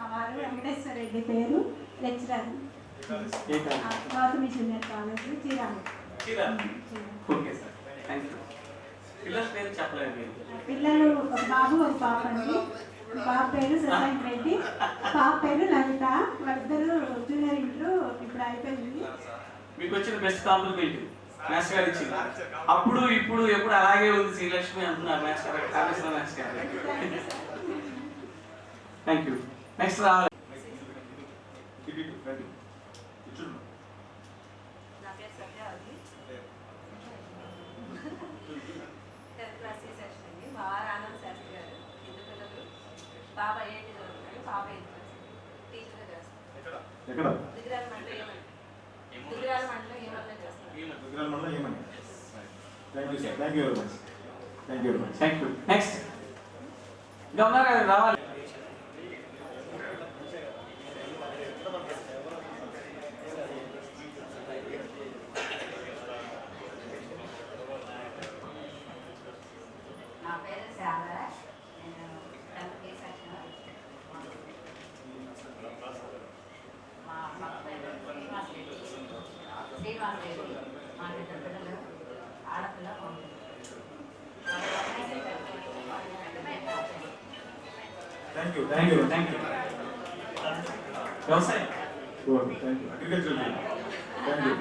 మా వారు వెంకటేశ్వర రెడ్డి పేరు, lecturer Gautami junior college Chirala. Okay sir, thank you. పిల్లల పేరు చెప్పలేదు. పిల్లలు ఒక బాబు ఒక పాప అండి. బాబు పేరు శశాంక్ రెడ్డి, పాప పేరు లలిత. వాళ్ళిద్దరు జూనియర్ ఇంటర్ ఇప్పుడు అయిపోయింది. మీకు వచ్చిన బెస్ట్ కాంప్లిమెంట్ మ్యాథ్స్ గారు ఇచ్చింది. అప్పుడు ఇప్పుడు ఎప్పుడు అలాగే ఉంది శ్రీలక్ష్మి అంటున్నారు మ్యాథ్స్ గారు, కామేశ్వర మ్యాథ్స్ గారు. Thank you. నెక్స్ట్ రావాలి. బాబా ఏంటి చదువుతాడు, పాప ఏంటి టీచర్గా చేస్తాడు. ఎక్కడ? దిగురాల మండలం ఏమన్నా చేస్తాడు. Thank you sir, thank you very much, thank you very much. Thank you. Next governor గారు రావాలి. నా పేరు శారద, నేను 10th క్లాస్ వచ్చిన. మా అమ్మ పేరు శ్రీనివాస్ రెడ్డి. మా ఇద్దరు పిల్లలు ఆడపిల్ల thank you, thank you, thank you. వ్యవసాయం. Thank you. Agriculture thank you.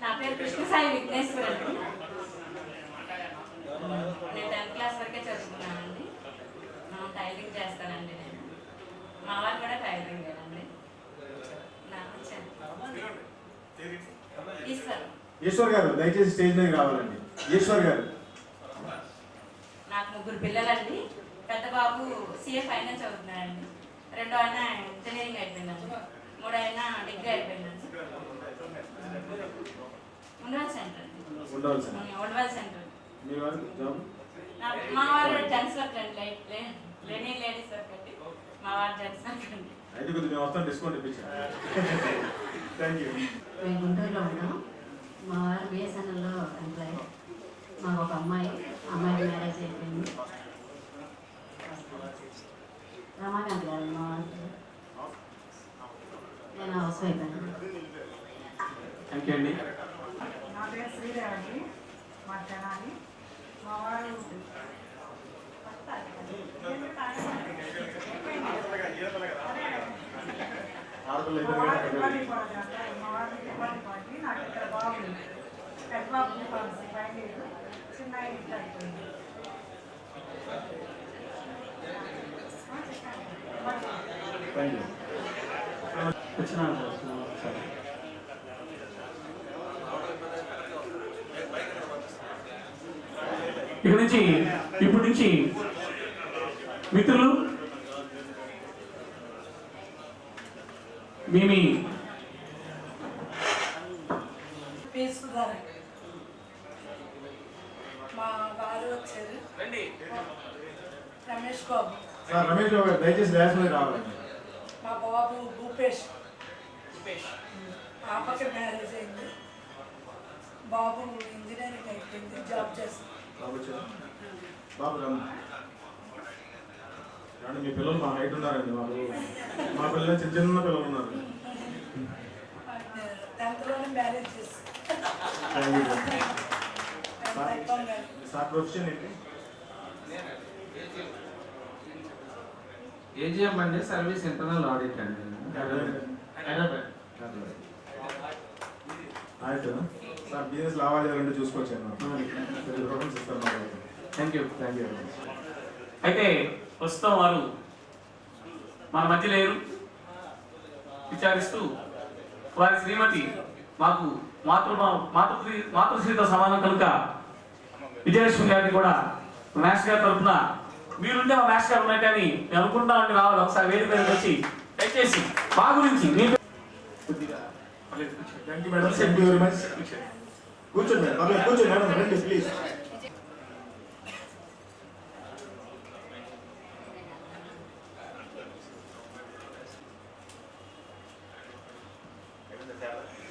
నా పేరు కృష్ణసాయి విఘ్నేశ్వర్. నేను 10th క్లాస్ వరకే చదువుకున్నానండి. టైలరింగ్ చేస్తానండి నేను. మా వారు కూడా టైలరింగ్ అండి. నాకు ఈశ్వర్ గారు దయచేసి స్టేజ్ మీద రావాలండి. ఈశ్వర్ గారు. నాకు 3 పిల్లలండి. పెద్ద బాబు సిఏ ఫైనాన్స్ చదువుతున్నాడండి. రెండో ఆయన ఇంజనీరింగ్ అయిపోయిందండి. మూడో ఆయన డిగ్రీ అయిపోయిందండి. ఉండవల్ సెంటర్ సెంటర్. మా వారు జెంట్స్ వర్క్ అండి, లేడీస్ వర్క్ అండి. మా వారు జెంట్స్ వర్క్ అండి. అయితే కొద్దిగా మేము వస్తాం, డిస్కౌంట్ ఇప్పించాం. Thank you. మేము గుంటూరులో ఉన్నాం. మా వారు బిఎస్ఎన్ఎల్లో ఎంప్లాయీ. మాకు ఒక అమ్మాయి మ్యారేజ్ అయిపోయింది. రమాకాంత్ గారు మా వారు. నేను హౌస్ వైఫ్ అండి. థ్యాంక్ యూ అండి. నా పేరు శ్రీదేవి, మా తెనాలి. మా వారు నాకు ఇక్కడ బాబు పెద్ద బాబు చిన్న ఇంటి అయిపోయింది. Thank you. ఇప్పటి నుంచి మిత్రులు మీ మా వారు వచ్చారు రమేష్ బాబు. సార్ రమేష్ బాబు దయచేసి డాన్స్ మీద రావాలండి. మా బాబు భూపేష్. పాపకి మ్యారేజ్ అయింది. బాబు ఇంజనీరింగ్ అయిపోయింది, జాబ్ చేస్తాడు. బాబు రండి. మీ పిల్లలు మా హైట్ ఉన్నారండి. మా పిల్లలు చిన్న చిన్న పిల్లలు ఉన్నారు. 10th లోనే మ్యారేజ్ చేస్తాడు. సార్ ప్రొఫెషన్ ఏంటి? ఏజిఎం అండి, సర్వీస్ ఇంటర్నల్ ఆడిట్ అండి. సార్ బిజినెస్ లావాదేవీలు చూసుకొచ్చాను. Thank you. Thank you. అయితే ప్రస్తుతం వారు మన మధ్య లేరు. విచారిస్తూ వారి శ్రీమతి మాకు మాతృశ్రీతో సమానం కనుక విజయలక్ష్మి గారిని కూడా మ్యాథ్స్ గారి తరఫున మీరుంటే మా మ్యాథ్స్ గారు ఉన్నట్టని నేను అనుకుంటామంటే రావాలి. ఒకసారి వేదిక మీదకి వచ్చి దయచేసి మా గురించి thank you madam. Thank you very much. కూర్చోండి మేడం, కూర్చోండి మేడం, రండి ప్లీజ్.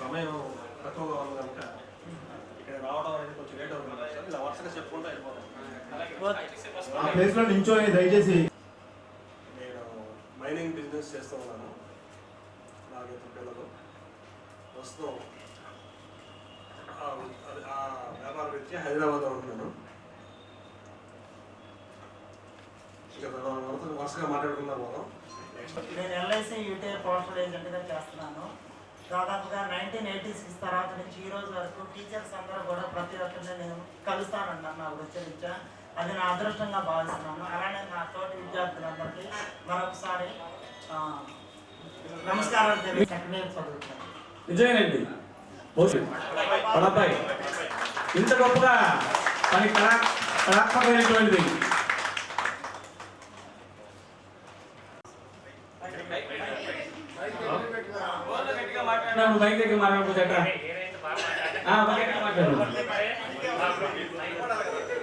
సమయం తక్కువగా ఉంది కనుక ఇక్కడ రావడం అనేది కొంచెం లేట్ అవుతుంది. ఇలా వరుసగా చెప్పుకుంటూ వెళ్ళిపోతాం. ఆ ప్లేస్ లో నించోని దయచేసి. నేను మైనింగ్ బిజినెస్ చేస్తూ ఉన్నాను. నాకు ఇద్దరు పిల్లలు. ప్రస్తుతం ఆ వ్యాపార రీత్యా హైదరాబాద్లో ఉంటున్నాను. ఇక వరుసగా మాట్లాడుకున్నాం మనం. నేను ఎల్ఐసి యూటీఐ పోస్టల్ ఏజెంట్గా చేస్తున్నాను. దాదాపుగా 1986 తర్వాత నుంచి ఈ రోజు వరకు టీచర్స్ అందరూ కూడా ప్రతి ఒక్కరిని నేను కలుస్తానన్నాను నా వృత్తిరీత్యా. అది నా అదృష్టంగా భావిస్తున్నాను. అలానే నా తోటి విద్యార్థులందరికీ మరొకసారి నమస్కారాలు తెలియ సెకండ్ ఇయర్ చదువుతున్నాను. నిజమేనండి. అబ్బాయి ఇంత గొప్పగా పని కళాత్మకమైనటువంటిది. బైక్ దగ్గర మాట్లాడకపోతే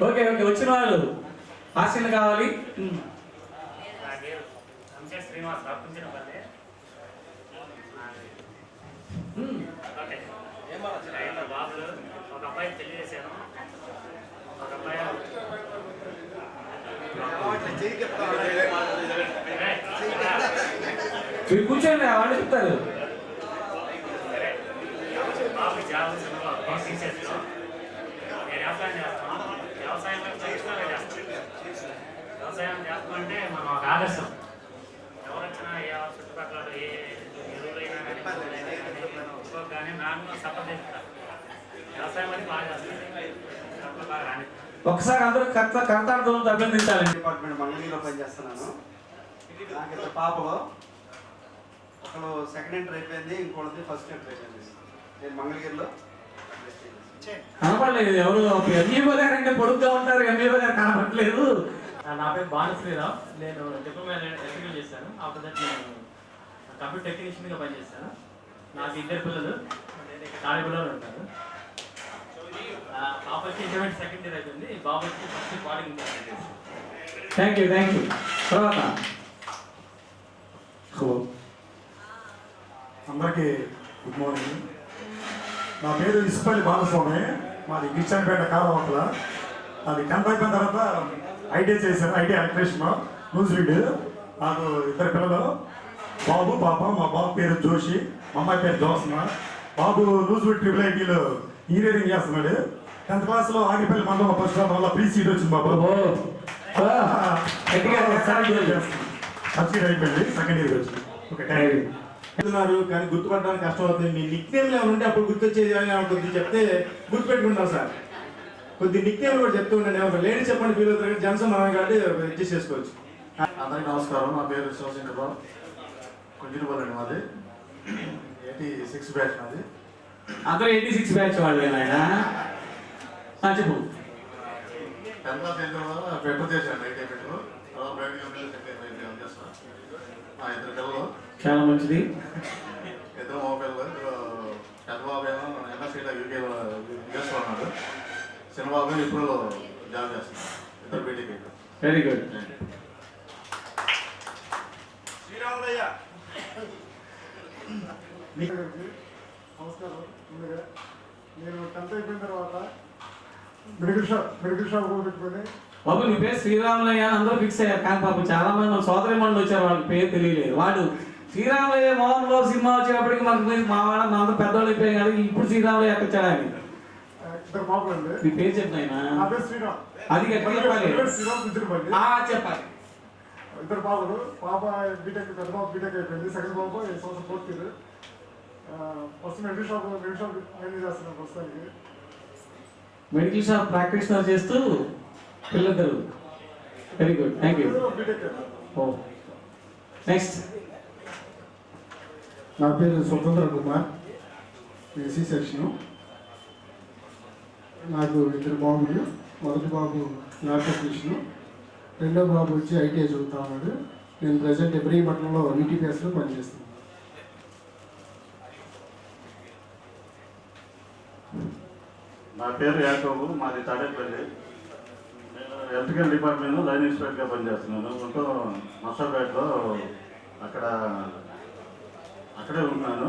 ఓకే ఓకే. వచ్చిన వాళ్ళు హాస్యం కావాలి. ఒక అబ్బాయి పెళ్లి చేశాను. ఒక అబ్బాయి మీరు కూర్చోండి, వాళ్ళు చెప్తారు. బాబు జాబ్ టీచర్స్లో నేను వ్యవసాయం చేస్తాను. వ్యవసాయం వ్యవసాయం చేస్తామంటే మనం ఒక ఆదర్శం. ఎవరొచ్చినా ఏ చుట్టుపక్కల ఏ ఎరువులైనా కానీ నాకు సపోర్ట్ చేస్తారు. వ్యవసాయం అని బాగా చేస్తాను. బాగా రాని ఒకసారి అందరూ కర్తార్థం అభినందించాలండి. డిపార్ట్మెంట్ మంగళగిరిలో పనిచేస్తున్నాను. నాకు ఇద్దరు పాపలు, ఒకరు సెకండ్ ఇంటర్ అయిపోయింది, ఇంకోటిది ఫస్ట్ ఇంటర్ అయిపోయింది. నేను మంగళగిరిలో కనపడలేదు. ఎవరు ఎంఈఓ గారు అంటే పొడుగ్గా ఉంటారు, ఎంఈఓ గారు కనపడలేదు. నా పేరు బాల శ్రీరామ్. నేను డిప్లొమా ఎలక్ట్రికల్ చేశాను. ఆఫ్టర్ దట్ నేను కంప్యూటర్ టెక్నీషియన్గా పనిచేస్తాను. నాకు ఇద్దరు పిల్లలు తాడేపల్లిలో ఉంటారు. పాప వచ్చి ఇంటర్మీడియట్ సెకండ్ ఇయర్ అయిపోయింది. బాబు వచ్చి ఫస్ట్ బాడీకి. Thank you thank you. తర్వాత అందరికీ గుడ్ మార్నింగ్. నా పేరు ఇసుపల్లి బాలస్వామి. మాది గిచ్చన్పేట కాలవక్కల. అది 10th అయిపోయిన తర్వాత ఐటీఐ చేశాను. ITI electrician Nuzvid. నాకు ఇద్దరు పిల్లలు, బాబు పాప. మా బాబు పేరు జోషి, మా అమ్మాయి పేరు జోస్న. బాబు నూజివీడ్ IIITలో ఇంజనీరింగ్ చేస్తున్నాడు. 10th క్లాస్లో ఆగిపల్లి మండలం ఫస్ట్ వల్ల ఫ్రీ సీట్ వచ్చింది బాబు. ఫస్ట్ ఇయర్ అయిపోయింది, సెకండ్ ఇయర్కి వచ్చింది. Okay thank you. కానీ గుర్తుపట్టడానికి కష్టం అవుతుంది. మీ నిక్ నేమ్లు ఏమైనా ఉంటే అప్పుడు గుర్తొచ్చేది కొద్దిగా చెప్తే గుర్తుపెట్టుకుంటాం సార్. కొద్ది నిక్ నేమ్లు కూడా చెప్తూ ఉండండి. ఒక లేడీ చెప్పండి ఫీల్ అవుతారు, జనసం మనం కాబట్టి అడ్జస్ట్ చేసుకోవచ్చు. అందరికీ నమస్కారం. నా పేరు శివశంకర్రావు. కొంచెంపల్లి అండి మాది. 86 బ్యాచ్ మాది. అందరూ 86 బ్యాచ్ వాళ్ళు. ఆయన చెప్పు. 10th క్లాస్ అయిన తర్వాత పేపర్ చేశాను. ITI paper. తర్వాత ప్రైవేట్ కంపెనీలో సెకండ్ చేస్తాను. మా ఇద్దరు పిల్లలు. చాలా మంచిది. ఇద్దరు మా పిల్లలు. పెద్ద బాబు ఏమో ఎంఎస్సీలో యూకేలో ఉన్నాడు. చిన్న బాబు ఇప్పుడు జాబ్ చేస్తున్నాడు. ఇద్దరు బీటెక్ అయిపోయి. Very good. శ్రీరాములయ్య. నమస్కారం. ముందుగా నేను 10th అయిపోయిన తర్వాత మెడికల్ షాప్ పెట్టుకొని. బాబు నీ పేరు శ్రీరాములయ్య అని అందరూ ఫిక్స్ అయ్యారు. కానీ పాపం చాలా మంది సోదరి మండలి వచ్చారు, వాళ్ళకి పేరు తెలియలేదు. వాడు శ్రీరాములయ్య మోహన్ బాబు సినిమా వచ్చేటప్పటికి మనకు మా వాళ్ళ అందరూ పెద్దవాళ్ళు అయిపోయాం కదా, ఇప్పుడు శ్రీరాములయ్య ఎక్కడ వచ్చాడు ఆయన? ఇద్దరు పాపలు అండి. నీ పేరు చెప్తాయినా? శ్రీరామ్. అది ఎక్కడ చెప్పాలి? శ్రీరామ్ గుజ్జురుపల్లి. చెప్పాలి. ఇద్దరు పాపలు. పాప బీటెక్, పెద్ద బాబు బీటెక్ అయిపోయింది. సెకండ్ బాబు ఈ సంవత్సరం 4th year. First medical shop manage చేస్తున్నాం ప్రస్తుతానికి. మెడికల్ షాప్ ప్రాక్టీషనర్ చేస్తూ పిల్లలు. Very good, thank you. Next. నా పేరు స్వతంత్ర కుమార్. C section. నాకు ఇద్దరు బాబులు. మొదటి బాబు ల్యాబ్ టెక్నీషియన్, రెండో బాబు వచ్చి ఐటీఐ చదువుతా ఉన్నాడు. నేను ప్రజెంట్ ఇబ్రహీంపట్నంలో ఈటీపీఎస్లో పనిచేస్తున్నాను. నా పేరు యాకోబు, మాది తాడేపల్లి. నేను ఎలక్ట్రికల్ డిపార్ట్మెంట్లో లైన్ ఇన్స్పెక్టర్గా పనిచేస్తున్నాను. మొత్తం నర్సాపేటలో అక్కడే ఉన్నాను.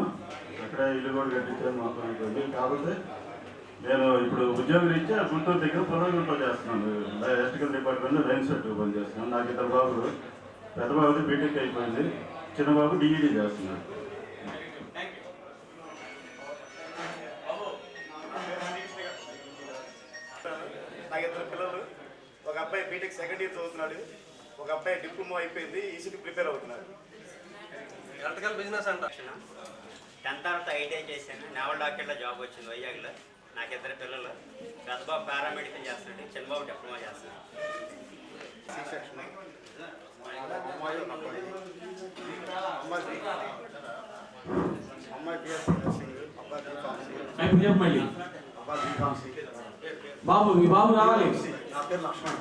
అక్కడే ఇల్లు కూడా కట్టించాను మొత్తం అయిపోయింది. కాకపోతే నేను ఇప్పుడు ఉద్యోగం ఇచ్చి గుంటూరు దగ్గర పొలంలో చేస్తున్నాను. ఎలక్ట్రికల్ డిపార్ట్మెంట్లో లైన్ ఇన్స్పెక్టర్గా పనిచేస్తున్నాను. నాకు ఇద్దరు బాబులు. పెద్ద బాబుది బీటెక్ అయిపోయింది, చిన్నబాబు డిఈడి చేస్తున్నాడు. నాకు 2 పిల్లలు, ఒక అబ్బాయి బీటెక్ సెకండ్ ఇయర్ చదువుతున్నాడు, ఒక అబ్బాయి డిప్లొమా అయిపోయింది, ఈసీకి ప్రిపేర్ అవుతున్నాడు. ఎలక్ట్రికల్ బిజినెస్ అంట. 10th తర్వాత ఐటీఐ చేశాను, నేవల్ డాక్టర్లో జాబ్ వచ్చింది వైజాగ్లో. నాకు 2 పిల్లలు, పెద్దబాబు పారామెడికల్ చేస్తున్నాడు, చిన్నబాబు డిప్లొమా చేస్తున్నాడు. బాబు మీ బాబు రావాలి. నా పేరు లక్ష్మణ్,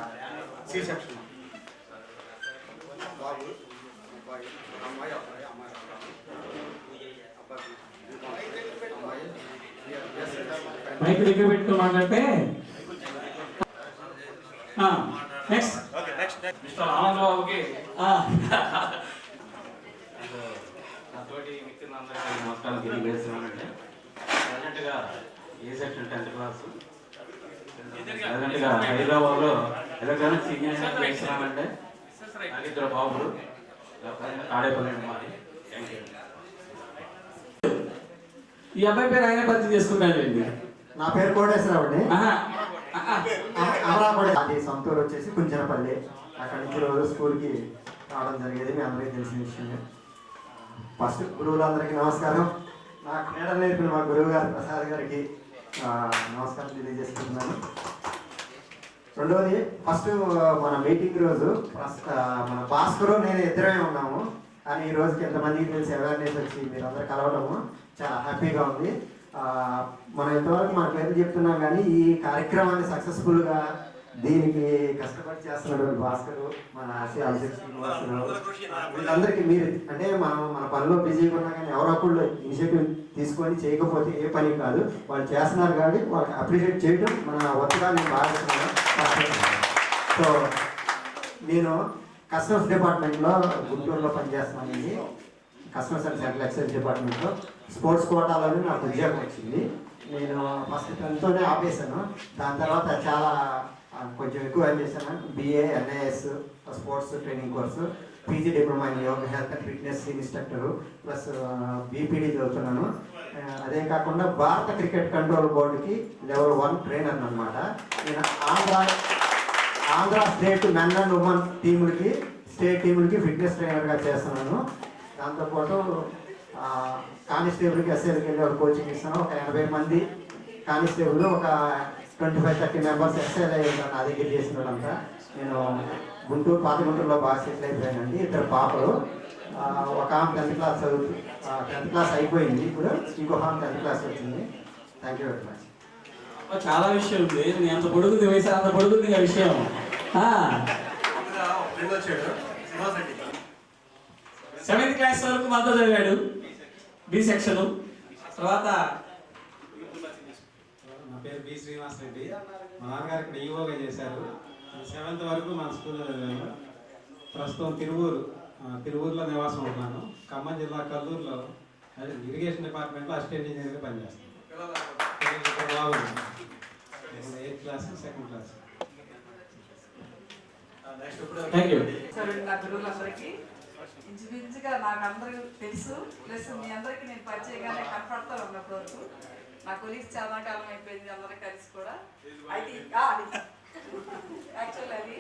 సి సెక్షన్. బాబు అబ్బాయి, అమ్మాయి అబ్బాయి, అమ్మాయి మైక్ దగ్గర పెట్టుకుని మాట్లాడితే నెక్స్ట్ మిస్టర్ ఆనంద్ బాబుకి నాతోటి మిత్రులందరికీ నమస్కారం తెలియజేస్తున్నానండి. ప్రజెంట్గా ఏ సెక్షన్ 10th క్లాస్, ప్రజెంట్గా హైదరాబాద్లో ఎలక్ట్రానిక్స్ ఇంజనీరింగ్ చేస్తున్నానంటే. నాకు 2 బాబులు, ఆడేపల్లి మాది. Thank you. ఈ అబ్బాయి పేరు ఆయన పరిచయం చేసుకుంటానండి. నా పేరు కోటేశ్వరరావు అండి. అమరాపల్లి, అది సొంతూరు వచ్చేసి కుంచనపల్లి. అక్కడి నుంచి రోజు స్కూల్కి రావడం జరిగేది, మీ అందరికీ తెలిసిన విషయమే. ఫస్ట్ గురువులందరికీ నమస్కారం. నా క్రీడలు నేర్పిన మా గురువు గారు ప్రసాద్ గారికి నమస్కారం తెలియజేస్తున్నాను. రెండవది, ఫస్ట్ మన మీటింగ్ రోజు మన భాస్కరు నేను ఇద్దరమే ఉన్నాము, కానీ ఈ రోజుకి ఎంతమందికి తెలిసి అవేర్నెస్ వచ్చి మీరందరూ కలవడము చాలా హ్యాపీగా ఉంది. మనం ఎంతవరకు మన పేరు చెప్తున్నాం కానీ ఈ కార్యక్రమాన్ని సక్సెస్ఫుల్గా దీనికి కష్టపడి చేస్తున్నటువంటి భాస్కరు, మన వీళ్ళందరికీ మీరు అంటే మన పనిలో బిజీగా ఉన్నా కానీ ఎవరొకళ్ళు ఇనిషియేటివ్ తీసుకొని చేయకపోతే ఏ పని కాదు. వాళ్ళు చేస్తున్నారు కానీ వాళ్ళకి అప్రిషియేట్ చేయడం మన వర్క్గా నేను భావిస్తున్నాను. సో నేను కస్టమర్స్ డిపార్ట్మెంట్లో గుంటూరులో పనిచేస్తున్నానండి. కస్టమర్స్ అండ్ సెంట్రల్ ఎక్సైజ్ డిపార్ట్మెంట్లో స్పోర్ట్స్ కోటాలోనే నాకు ఉద్యోగం వచ్చింది. నేను ఫస్ట్ 10th ఆపేశాను. దాని తర్వాత చాలా కొంచెం ఎక్కువ ఏం చేశాను, BA NIS sports training course, PG diploma in yoga health and fitness instructor, plus BPD చదువుతున్నాను. అదే కాకుండా భారత క్రికెట్ కంట్రోల్ బోర్డుకి లెవెల్ 1 ట్రైనర్ అనమాట. నేను Andhra state men and women టీములకి, స్టేట్ టీములకి ఫిట్నెస్ ట్రైనర్గా చేస్తున్నాను. దాంతోపాటు కానిస్టేబుల్కి SIలకి వెళ్ళి ఒక కోచింగ్ ఇస్తాను. ఒక 80 మంది కానిస్టేబుల్, ఒక 25-30 మెంబర్స్ SIలు అయ్యారు నా దగ్గర చేసినోడంతా. నేను గుంటూరు, పాత గుంటూరులో బాగా సెటిల్ అయిపోయానండి. 2 పాపలు, ఒక ఆమె 10th క్లాస్ చదువుతూ 10th క్లాస్ అయిపోయింది, ఇప్పుడు ఇంకొక ఆమె 10th క్లాస్ వచ్చింది. Thank you very much. చాలా విషయం ఉంది, నేను అంత పొడుగుంది వయసు, అంత పొడుగుంది ఆ విషయం. 7th క్లాస్ వరకు మాతో చదివాడు, B సెక్షన్. తర్వాత నా పేరు B శ్రీనివాస్ రెడ్డి. మా నాన్నగారు ఇక్కడ ఈఓగా చేశారు. 7th వరకు మన స్కూల్లో చదివాను. ప్రస్తుతం తిరువూరులో నివాసం ఉంటున్నాను. ఖమ్మం జిల్లా కల్లూరులో ఇరిగేషన్ డిపార్ట్మెంట్లో అసిస్టెంట్ ఇంజనీర్గా పనిచేస్తాను. బాగుంది. 8th class, 2nd class. నా గురువులందరికీ ఇంచుమించుగా నాకు అందరూ తెలుసు, ప్లస్ మీ అందరికీ నేను పరిచయంగానే కనపడతా ఉన్నప్పటి వరకు. నా కొలీగ్స్ చాలా కాలం అయిపోయింది అందరం కలిసి కూడా. అయితే యాక్చువల్ అది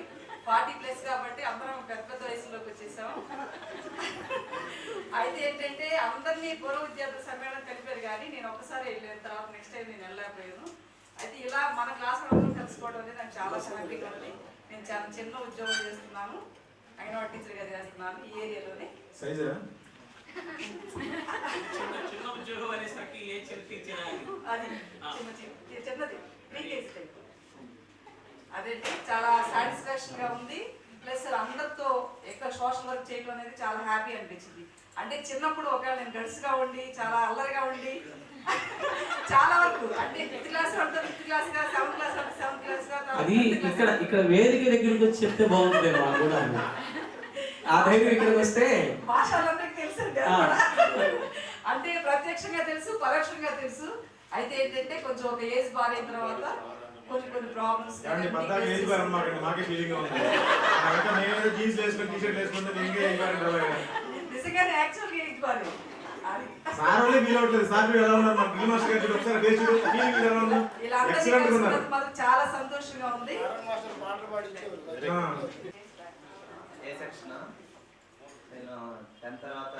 40+ కాబట్టి అందరం పెద్ద వయసులోకి వచ్చేసాం. అయితే ఏంటంటే అందరినీ పూర్వ విద్యార్థుల సమ్మేళనం కలిపారు కానీ నేను ఒక్కసారి వెళ్ళిన తర్వాత నెక్స్ట్ టైం నేను వెళ్ళలేకపోయాను. అయితే ఇలా మన క్లాస్ అందరం కలుసుకోవడం అనేది నాకు చాలా హ్యాపీగా ఉంది. నేను చాలా చిన్న ఉద్యోగం చేస్తున్నాను, అంగన్వాడీ టీచర్గా చేస్తున్నాను ఈ ఏరియాలోనే. చిన్న ఉద్యోగం అనేసరికి ఏ టీచర్ అది చిన్నది ప్రీకేజీ టైప్. అదేంటి చాలా సాటిస్ఫాక్షన్గా ఉంది. ప్లస్ అందరితో ఎక్కువ సోషల్ వర్క్ చేయడం అనేది చాలా హ్యాపీ అనిపించింది. అంటే చిన్నప్పుడు ఒకవేళ నేను గడ్స్గా ఉండి చాలా అల్లరిగా ఉండి చాలా వరకు అంటే 5th క్లాస్ అంటే 5th క్లాస్గా, 7th క్లాస్ అంటే 7th క్లాస్గా, అది ఇక్కడ వేదిక దగ్గరికి వచ్చి చెప్తే బాగుంటుంది మాకు కూడా. ఆ ధైర్యం ఇక్కడికి వస్తే భాషలందరికీ తెలుసు అంటే ప్రత్యక్షంగా తెలుసు, పరోక్షంగా తెలుసు. అయితే ఏంటంటే కొంచెం ఒక ఏజ్ బారైన తర్వాత కొన్ని ప్రాబ్లమ్స్ నిజంగానే యాక్చువల్గా ఇవ్వాలి సార్ వాళ్ళే ఫీల్ అవ్వట్లేదు. సార్ మీరు ఎలా ఉన్నారు? మా బిల్ మాస్టర్ గారు ఒకసారి ఫేస్ ఫీలింగ్ ఎలా ఉన్నారు? ఎక్సలెంట్ గా ఉన్నారు. మాకు చాలా సంతోషంగా ఉంది. ఏ సెక్షన్ నేను 10th తర్వాత